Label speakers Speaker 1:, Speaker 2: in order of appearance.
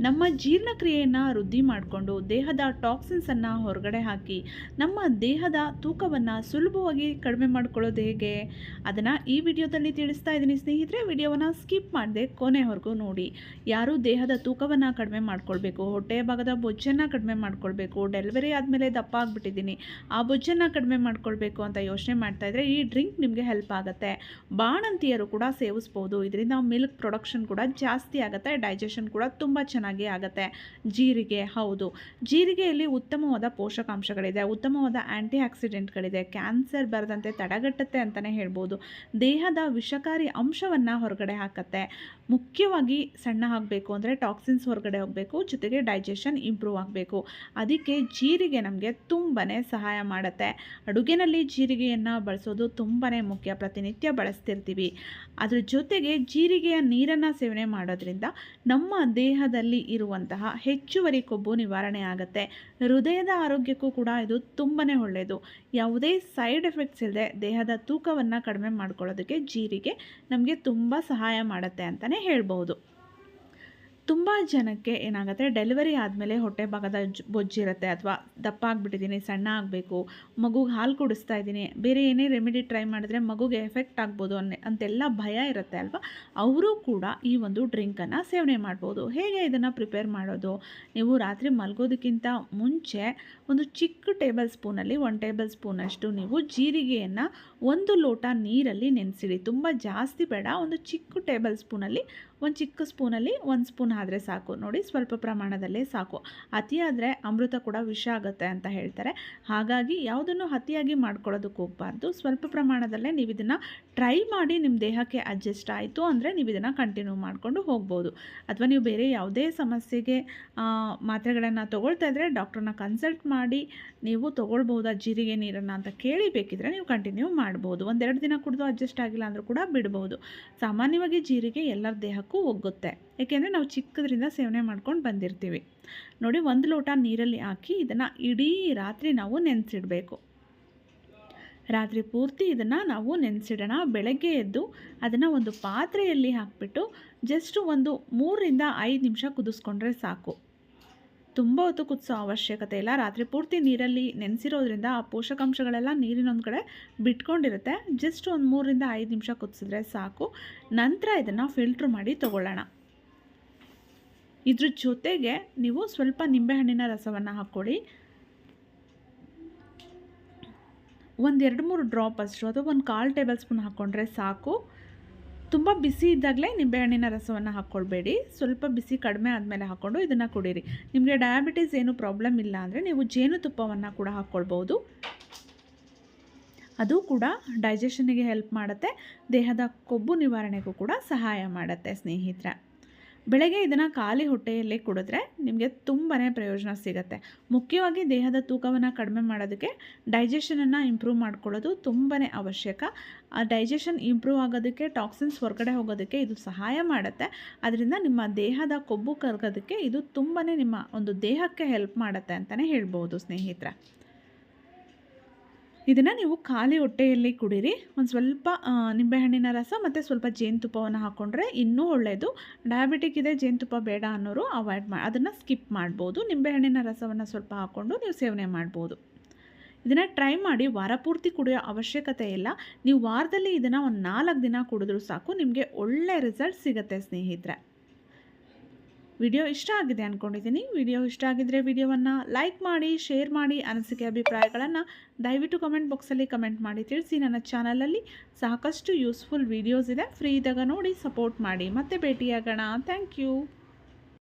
Speaker 1: ನಮ್ಮ ಜೀರ್ಣಕ್ರಿಯೆಯನ್ನು ವೃದ್ಧಿ ಮಾಡಿಕೊಂಡು ದೇಹದ ಟಾಕ್ಸಿನ್ಸನ್ನು ಹೊರಗಡೆ ಹಾಕಿ ನಮ್ಮ ದೇಹದ ತೂಕವನ್ನು ಸುಲಭವಾಗಿ ಕಡಿಮೆ ಮಾಡ್ಕೊಳ್ಳೋದು ಹೇಗೆ ಅದನ್ನು ಈ ವಿಡಿಯೋದಲ್ಲಿ ತಿಳಿಸ್ತಾ ಇದ್ದೀನಿ ಸ್ನೇಹಿತರೆ. ವಿಡಿಯೋವನ್ನು ಸ್ಕಿಪ್ ಮಾಡದೆ ಕೊನೆವರೆಗೂ ನೋಡಿ. ಯಾರು ದೇಹದ ತೂಕವನ್ನು ಕಡಿಮೆ ಮಾಡ್ಕೊಳ್ಬೇಕು, ಹೊಟ್ಟೆಯ ಭಾಗದ ಬೊಜ್ಜನ್ನು ಕಡಿಮೆ ಮಾಡ್ಕೊಳ್ಬೇಕು, ಡೆಲಿವರಿ ಆದಮೇಲೆ ದಪ್ಪ ಆಗಿಬಿಟ್ಟಿದ್ದೀನಿ ಆ ಬೊಜ್ಜನ್ನು ಕಡಿಮೆ ಮಾಡ್ಕೊಳ್ಬೇಕು ಅಂತ ಯೋಚನೆ ಮಾಡ್ತಾಯಿದ್ರೆ ಈ ಡ್ರಿಂಕ್ ನಿಮಗೆ ಹೆಲ್ಪ್ ಆಗುತ್ತೆ. ಬಾಣಂತಿಯರು ಕೂಡ ಸೇವಿಸ್ಬೋದು. ಇದರಿಂದ ಮಿಲ್ಕ್ ಪ್ರೊಡಕ್ಷನ್ ಕೂಡ ಜಾಸ್ತಿ ಆಗುತ್ತೆ, ಡೈಜೆಷನ್ ಕೂಡ ತುಂಬ ಚೆನ್ನಾಗಿ ಆಗುತ್ತೆ. ಜೀರಿಗೆ, ಹೌದು, ಜೀರಿಗೆಯಲ್ಲಿ ಉತ್ತಮವಾದ ಪೋಷಕಾಂಶಗಳಿದೆ, ಉತ್ತಮವಾದ ಆ್ಯಂಟಿ ಆಕ್ಸಿಡೆಂಟ್ಗಳಿದೆ, ಕ್ಯಾನ್ಸರ್ ಬರದಂತೆ ತಡೆಗಟ್ಟುತ್ತೆ ಅಂತಲೇ ಹೇಳ್ಬೋದು. ದೇಹದ ವಿಷಕಾರಿ ಅಂಶವನ್ನು ಹೊರಗಡೆ ಹಾಕುತ್ತೆ. ಮುಖ್ಯವಾಗಿ ಸಣ್ಣ ಆಗಬೇಕು ಅಂದರೆ ಟಾಕ್ಸಿನ್ಸ್ ಹೊರಗಡೆ ಹೋಗಬೇಕು, ಜೊತೆಗೆ ಡೈಜೆಷನ್ ಇಂಪ್ರೂವ್ ಆಗಬೇಕು. ಅದಕ್ಕೆ ಜೀರಿಗೆ ನಮಗೆ ತುಂಬಾ ಸಹಾಯ ಮಾಡುತ್ತೆ. ಅಡುಗೆನಲ್ಲಿ ಜೀರಿಗೆಯನ್ನು ಬಳಸೋದು ತುಂಬಾ ಮುಖ್ಯ, ಪ್ರತಿನಿತ್ಯ ಬಳಸ್ತಿರ್ತೀವಿ. ಅದ್ರ ಜೊತೆಗೆ ಜೀರಿಗೆಯ ನೀರನ್ನು ಸೇವನೆ ಮಾಡೋದ್ರಿಂದ ನಮ್ಮ ದೇಹದಲ್ಲಿ ಇರುವಂತಹ ಹೆಚ್ಚುವರಿ ಕೊಬ್ಬು ನಿವಾರಣೆ ಆಗುತ್ತೆ. ಹೃದಯದ ಆರೋಗ್ಯಕ್ಕೂ ಕೂಡ ಇದು ತುಂಬಾ ಒಳ್ಳೆಯದು. ಯಾವುದೇ ಸೈಡ್ ಎಫೆಕ್ಟ್ಸ್ ಇಲ್ಲದೆ ದೇಹದ ತೂಕವನ್ನು ಕಡಿಮೆ ಮಾಡ್ಕೊಳ್ಳೋದಕ್ಕೆ ಜೀರಿಗೆ ನಮಗೆ ತುಂಬ ಸಹಾಯ ಮಾಡುತ್ತೆ ಅಂತಲೇ ಹೇಳ್ಬೋದು. ತುಂಬ ಜನಕ್ಕೆ ಏನಾಗುತ್ತೆ, ಡೆಲಿವರಿ ಆದಮೇಲೆ ಹೊಟ್ಟೆ ಭಾಗದ ಬೊಜ್ಜಿರುತ್ತೆ, ಅಥವಾ ದಪ್ಪ ಆಗಿಬಿಟ್ಟಿದ್ದೀನಿ, ಸಣ್ಣ ಆಗಬೇಕು, ಮಗುಗೆ ಹಾಲು ಕುಡಿಸ್ತಾ ಇದ್ದೀನಿ, ಬೇರೆ ಏನೇ ರೆಮಿಡಿ ಟ್ರೈ ಮಾಡಿದ್ರೆ ಮಗುಗೆ ಎಫೆಕ್ಟ್ ಆಗ್ಬೋದು ಅಂತೆಲ್ಲ ಭಯ ಇರುತ್ತೆ ಅಲ್ವಾ. ಅವರು ಕೂಡ ಈ ಒಂದು ಡ್ರಿಂಕನ್ನು ಸೇವನೆ ಮಾಡ್ಬೋದು. ಹೇಗೆ ಇದನ್ನು ಪ್ರಿಪೇರ್ ಮಾಡೋದು? ನೀವು ರಾತ್ರಿ ಮಲಗೋದಕ್ಕಿಂತ ಮುಂಚೆ ಒಂದು ಚಿಕ್ಕ ಟೇಬಲ್ ಸ್ಪೂನಲ್ಲಿ 1 ಟೇಬಲ್ ಸ್ಪೂನಷ್ಟು ನೀವು ಜೀರಿಗೆಯನ್ನು 1 ಲೋಟ ನೀರಲ್ಲಿ ನೆನೆಸಿಡಿ. ತುಂಬ ಜಾಸ್ತಿ ಬೇಡ, ಒಂದು ಚಿಕ್ಕ ಟೇಬಲ್ ಸ್ಪೂನಲ್ಲಿ, ಒಂದು ಚಿಕ್ಕ ಸ್ಪೂನಲ್ಲಿ 1 ಸ್ಪೂನ್ ಆದರೆ ಸಾಕು. ನೋಡಿ, ಸ್ವಲ್ಪ ಪ್ರಮಾಣದಲ್ಲೇ ಸಾಕು. ಅತಿಯಾದರೆ ಅಮೃತ ಕೂಡ ವಿಷ ಆಗುತ್ತೆ ಅಂತ ಹೇಳ್ತಾರೆ. ಹಾಗಾಗಿ ಯಾವುದನ್ನು ಅತಿಯಾಗಿ ಮಾಡ್ಕೊಳ್ಳೋದಕ್ಕೆ ಹೋಗಬಾರ್ದು. ಸ್ವಲ್ಪ ಪ್ರಮಾಣದಲ್ಲೇ ನೀವು ಇದನ್ನು ಟ್ರೈ ಮಾಡಿ, ನಿಮ್ಮ ದೇಹಕ್ಕೆ ಅಡ್ಜಸ್ಟ್ ಆಯಿತು ಅಂದರೆ ನೀವು ಇದನ್ನು ಕಂಟಿನ್ಯೂ ಮಾಡಿಕೊಂಡು ಹೋಗ್ಬೋದು. ಅಥವಾ ನೀವು ಬೇರೆ ಯಾವುದೇ ಸಮಸ್ಯೆಗೆ ಮಾತ್ರೆಗಳನ್ನು ತೊಗೊಳ್ತಾ ಇದ್ದರೆ ಡಾಕ್ಟ್ರನ್ನ ಕನ್ಸಲ್ಟ್ ಮಾಡಿ ನೀವು ತೊಗೊಳ್ಬೋದಾ ಜೀರಿಗೆ ನೀರನ್ನು ಅಂತ ಕೇಳಿ ಬೇಕಿದ್ರೆ ನೀವು ಕಂಟಿನ್ಯೂ ಮಾಡ್ಬೋದು. 1-2 ದಿನ ಕುಡಿದು ಅಡ್ಜಸ್ಟ್ ಆಗಿಲ್ಲ ಅಂದರೂ ಕೂಡ ಬಿಡ್ಬೋದು. ಸಾಮಾನ್ಯವಾಗಿ ಜೀರಿಗೆ ಎಲ್ಲರ ದೇಹಕ್ಕೂ ಹೋಗುತ್ತೆ, ಏಕೆಂದರೆ ನಾವು ಚಿಕ್ಕದ್ರಿಂದ ಸೇವನೆ ಮಾಡ್ಕೊಂಡು ಬಂದಿರ್ತೀವಿ. ನೋಡಿ, 1 ಲೋಟ ನೀರಲ್ಲಿ ಹಾಕಿ ಇದನ್ನು ಇಡೀ ರಾತ್ರಿ ನಾವು ನೆನೆಸಿಡಬೇಕು. ರಾತ್ರಿ ಪೂರ್ತಿ ಇದನ್ನು ನಾವು ನೆನೆಸಿಡೋಣ. ಬೆಳಗ್ಗೆ ಎದ್ದು ಅದನ್ನು ಒಂದು ಪಾತ್ರೆಯಲ್ಲಿ ಹಾಕಿಬಿಟ್ಟು ಜಸ್ಟ್ ಒಂದು 3-5 ನಿಮಿಷ ಕುದಿಸ್ಕೊಂಡ್ರೆ ಸಾಕು. ತುಂಬ ಹೊತ್ತು ಕುದಿಸೋ ಅವಶ್ಯಕತೆ ಇಲ್ಲ. ರಾತ್ರಿ ಪೂರ್ತಿ ನೀರಲ್ಲಿ ನೆನೆಸಿರೋದ್ರಿಂದ ಆ ಪೋಷಕಾಂಶಗಳೆಲ್ಲ ನೀರಿನೊಂದು ಕಡೆ ಬಿಟ್ಕೊಂಡಿರುತ್ತೆ. ಜಸ್ಟ್ ಒಂದು 3-5 ನಿಮಿಷ ಕುದಿಸಿದ್ರೆ ಸಾಕು. ನಂತರ ಇದನ್ನು ಫಿಲ್ಟ್ರ್ ಮಾಡಿ ತೊಗೊಳ್ಳೋಣ. ಇದ್ರ ಜೊತೆಗೆ ನೀವು ಸ್ವಲ್ಪ ನಿಂಬೆಹಣ್ಣಿನ ರಸವನ್ನು ಹಾಕ್ಕೊಳ್ಳಿ. 1-2-3 ಡ್ರಾಪ್ ಅಷ್ಟು, ಅಥವಾ 1/4 ಟೇಬಲ್ ಸ್ಪೂನ್ ಹಾಕ್ಕೊಂಡ್ರೆ ಸಾಕು. ತುಂಬ ಬಿಸಿ ಇದ್ದಾಗಲೇ ನಿಂಬೆಹಣ್ಣಿನ ರಸವನ್ನು ಹಾಕ್ಕೊಳ್ಬೇಡಿ. ಸ್ವಲ್ಪ ಬಿಸಿ ಕಡಿಮೆ ಆದಮೇಲೆ ಹಾಕ್ಕೊಂಡು ಇದನ್ನು ಕುಡೀರಿ. ನಿಮಗೆ ಡಯಾಬಿಟೀಸ್ ಏನು ಪ್ರಾಬ್ಲಮ್ ಇಲ್ಲ ಅಂದರೆ ನೀವು ಜೇನುತುಪ್ಪವನ್ನು ಕೂಡ ಹಾಕ್ಕೊಳ್ಬೋದು. ಅದು ಕೂಡ ಡೈಜೆಷನ್ನಿಗೆ ಹೆಲ್ಪ್ ಮಾಡುತ್ತೆ, ದೇಹದ ಕೊಬ್ಬು ನಿವಾರಣೆಗೂ ಕೂಡ ಸಹಾಯ ಮಾಡುತ್ತೆ ಸ್ನೇಹಿತರೆ. ಬೆಳಗ್ಗೆ ಇದನ್ನು ಖಾಲಿ ಹೊಟ್ಟೆಯಲ್ಲೇ ಕುಡಿದ್ರೆ ನಿಮಗೆ ತುಂಬಾ ಪ್ರಯೋಜನ ಸಿಗುತ್ತೆ. ಮುಖ್ಯವಾಗಿ ದೇಹದ ತೂಕವನ್ನು ಕಡಿಮೆ ಮಾಡೋದಕ್ಕೆ ಡೈಜೆಷನನ್ನು ಇಂಪ್ರೂವ್ ಮಾಡ್ಕೊಳ್ಳೋದು ತುಂಬಾ ಅವಶ್ಯಕ. ಆ ಡೈಜೆಷನ್ ಇಂಪ್ರೂವ್ ಆಗೋದಕ್ಕೆ, ಟಾಕ್ಸಿನ್ಸ್ ಹೊರಗಡೆ ಹೋಗೋದಕ್ಕೆ ಇದು ಸಹಾಯ ಮಾಡುತ್ತೆ. ಅದರಿಂದ ನಿಮ್ಮ ದೇಹದ ಕೊಬ್ಬು ಕರಗೋದಕ್ಕೆ ಇದು ತುಂಬಾ ನಿಮ್ಮ ಒಂದು ದೇಹಕ್ಕೆ ಹೆಲ್ಪ್ ಮಾಡುತ್ತೆ ಅಂತಲೇ ಹೇಳ್ಬೋದು ಸ್ನೇಹಿತರೆ. ಇದನ್ನು ನೀವು ಖಾಲಿ ಹೊಟ್ಟೆಯಲ್ಲಿ ಕುಡೀರಿ. ಒಂದು ಸ್ವಲ್ಪ ನಿಂಬೆಹಣ್ಣಿನ ರಸ ಮತ್ತು ಸ್ವಲ್ಪ ಜೇನುತುಪ್ಪವನ್ನು ಹಾಕ್ಕೊಂಡ್ರೆ ಇನ್ನೂ ಒಳ್ಳೆಯದು. ಡಯಾಬಿಟಿಕ್ ಇದೆ, ಜೇನುತುಪ್ಪ ಬೇಡ ಅನ್ನೋರು ಅವಾಯ್ಡ್ ಅದನ್ನು ಸ್ಕಿಪ್ ಮಾಡ್ಬೋದು. ನಿಂಬೆಹಣ್ಣಿನ ರಸವನ್ನು ಸ್ವಲ್ಪ ಹಾಕ್ಕೊಂಡು ನೀವು ಸೇವನೆ ಮಾಡ್ಬೋದು. ಇದನ್ನು ಟ್ರೈ ಮಾಡಿ. ವಾರ ಪೂರ್ತಿ ಕುಡಿಯೋ ಅವಶ್ಯಕತೆ ಇಲ್ಲ. ನೀವು ವಾರದಲ್ಲಿ ಇದನ್ನು ಒಂದು 4 ದಿನ ಕುಡಿದ್ರೂ ಸಾಕು, ನಿಮಗೆ ಒಳ್ಳೆ ರಿಸಲ್ಟ್ ಸಿಗುತ್ತೆ ಸ್ನೇಹಿತರೆ. ವಿಡಿಯೋ ಇಷ್ಟ ಆಗಿದೆ ಅಂದ್ಕೊಂಡಿದ್ದೀನಿ. ವಿಡಿಯೋ ಇಷ್ಟ ಆಗಿದ್ದರೆ ವಿಡಿಯೋವನ್ನು ಲೈಕ್ ಮಾಡಿ, ಶೇರ್ ಮಾಡಿ. ಅನಿಸಿಕೆ ಅಭಿಪ್ರಾಯಗಳನ್ನು ದಯವಿಟ್ಟು ಕಮೆಂಟ್ ಬಾಕ್ಸಲ್ಲಿ ಕಮೆಂಟ್ ಮಾಡಿ ತಿಳಿಸಿ. ನನ್ನ ಚಾನಲಲ್ಲಿ ಸಾಕಷ್ಟು ಯೂಸ್ಫುಲ್ ವೀಡಿಯೋಸ್ ಇದೆ, ಫ್ರೀ ಇದ್ದಾಗ ನೋಡಿ ಸಪೋರ್ಟ್ ಮಾಡಿ. ಮತ್ತೆ ಭೇಟಿಯಾಗೋಣ. Thank you.